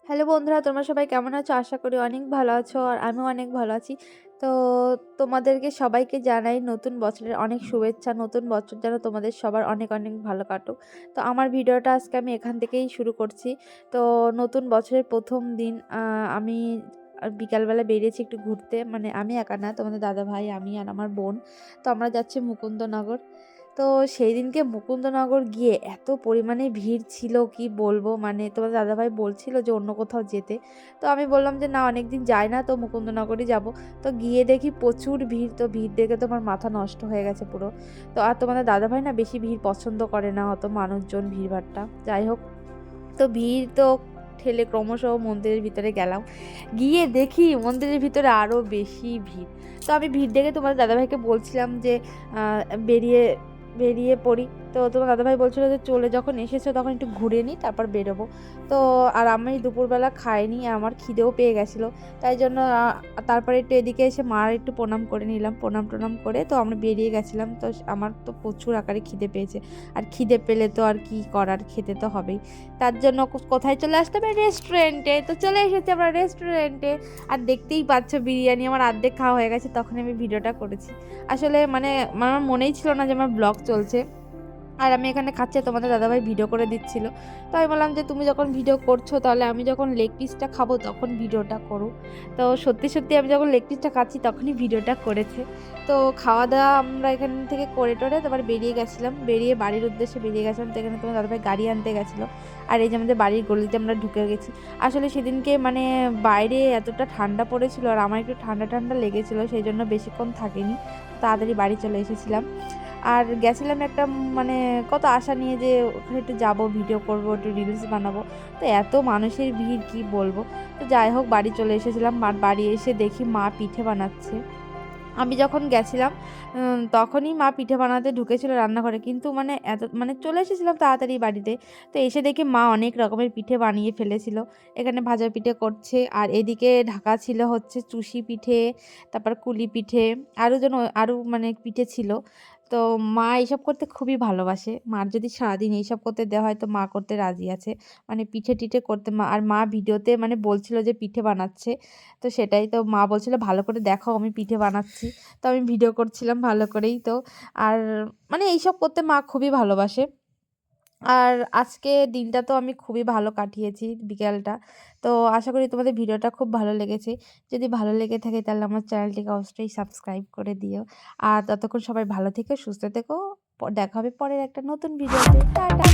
Hello বন্ধুরা, তোমরা সবাই কেমন আছো? আশা করি অনেক ভালো আছো আর আমিও অনেক ভালো আছি। তো তোমাদেরকে সবাইকে জানাই নতুন বছরের অনেক শুভেচ্ছা। নতুন বছর যেন তোমাদের সবার অনেক অনেক ভালো কাটুক। তো আমার ভিডিওটা আজকে আমি এখান থেকেই শুরু করছি। তো নতুন বছরের প্রথম দিন আমি বিকালবেলা বেরিয়েছি একটু ঘুরতে। মানে আমি একা না, তোমাদের দাদাভাই, আমি আর আমার বোন। তো আমরা যাচ্ছি মুকুন্দনগর। তো সেই দিনকে মুকুন্দনগর গিয়ে এত পরিমাণে ভিড় ছিল কি বলবো, মানে তোমার দাদাভাই বলছিল যে অন্য কোথাও যেতে। তো আমি বললাম যে না, অনেক দিন যাই না, তো মুকুন্দনগরই যাব। তো গিয়ে দেখি প্রচুর ভিড়। তো ভিড় দেখে তো আমার মাথা নষ্ট হয়ে গেছে পুরো। তো আর তোমাদের দাদাভাই না বেশি ভিড় পছন্দ করে না, অত মানুষজন ভিড়ভাট্টা, যাই হোক। তো ভিড় তো ঠেলে ক্রমশ মন্দিরের ভিতরে গেলাম। গিয়ে দেখি মন্দিরের ভিতরে আরও বেশি ভিড়। তো আমি ভিড় দেখে তোমার দাদাভাইকে বলছিলাম যে বেরিয়ে বেরিয়ে পড়ি। তো তোমার দাদাভাই বলছিল যে চলে যখন এসেছো তখন একটু ঘুরে নিই, তারপর বেরোবো। তো আর আমি দুপুরবেলা খাইনি, আমার খিদেও পেয়ে গেছিলো। তাই জন্য তারপরে একটু এদিকে এসে মার একটু প্রণাম করে নিলাম। প্রণাম টনাম করে তো আমরা বেরিয়ে গেছিলাম। তো আমার তো প্রচুর আকারে খিদে পেয়েছে। আর খিদে পেলে তো আর কি করার, খেতে তো হবেই। তার জন্য কোথায় চলে আসতে হবে? রেস্টুরেন্টে। তো চলে এসেছি আমরা রেস্টুরেন্টে। আর দেখতেই পাচ্ছ বিরিয়ানি আমার অর্ধেক খাওয়া হয়ে গেছে, তখন আমি ভিডিওটা করেছি। আসলে মানে আমার মনেই ছিল না যে আমার ব্লগ চলছে। আর আমি এখানে খাচ্ছি, তোমাদের দাদাভাই ভিডিও করে দিচ্ছিল। তো আমি বললাম যে তুমি যখন ভিডিও করছো তাহলে আমি যখন লেগ পিসটা খাবো তখন ভিডিওটা করো। তো সত্যি সত্যি আমি যখন লেগ পিসটা খাচ্ছি তখনই ভিডিওটা করেছে। তো খাওয়া দাওয়া আমরা এখান থেকে করে টোরে তারপর বেরিয়ে গেছিলাম, বেরিয়ে বাড়ির উদ্দেশ্যে বেরিয়ে গেছিলাম। তো এখানে তোমার দাদাভাই গাড়ি আনতে গেছিলো। আর এই যে আমাদের বাড়ির গলিতে আমরা ঢুকে গেছি। আসলে সেদিনকে মানে বাইরে এতটা ঠান্ডা পড়েছিল আর আমার একটু ঠান্ডা ঠান্ডা লেগেছিলো, সেই জন্য বেশিক্ষণ থাকিনি, তাড়াতাড়ি বাড়ি চলে এসেছিলাম। আর গেছিলাম একটা মানে কত আশা নিয়ে যে ওখানে একটু যাবো, ভিডিও করব, একটু রিলস বানাবো। তো এত মানুষের ভিড় কি বলবো। তো যাই হোক বাড়ি চলে এসেছিলাম। আর বাড়ি এসে দেখি মা পিঠে বানাচ্ছে। আমি যখন গেছিলাম তখনই মা পিঠে বানাতে ঢুকেছিল রান্নাঘরে, কিন্তু মানে এত মানে চলে এসেছিলাম তাড়াতাড়ি বাড়িতে। তো এসে দেখি মা অনেক রকমের পিঠে বানিয়ে ফেলেছিল। এখানে ভাজা পিঠে করছে, আর এদিকে ঢাকা ছিল হচ্ছে চুষি পিঠে, তারপর কুলি পিঠে, আরও মানে পিঠে ছিল। তো মা এইসব করতে খুবই ভালোবাসে। মার যদি সারাদিন এইসব করতে দেওয়া হয় তো মা করতে রাজি আছে। মানে পিঠে টিঠে করতে আর মা ভিডিওতে মানে বলছিল যে পিঠে বানাচ্ছে। তো সেটাই, তো মা বলছিল ভালো করে দেখো আমি পিঠে বানাচ্ছি। তো আমি ভিডিও করছিলাম ভালো করেই। তো আর মানে এইসব করতে মা খুবই ভালোবাসে। আর আজকে দিনটা তো আমি খুবই ভালো কাটিয়েছি বিকেলটা। তো আশা করি তোমাদের ভিডিওটা খুব ভালো লেগেছে। যদি ভালো লেগে থাকে তাহলে আমার চ্যানেলটিকে অবশ্যই সাবস্ক্রাইব করে দিও। আর ততক্ষণ সবাই ভালো থেকো, সুস্থ থেকো। দেখা হবে পরের একটা নতুন ভিডিওতে। টাটা।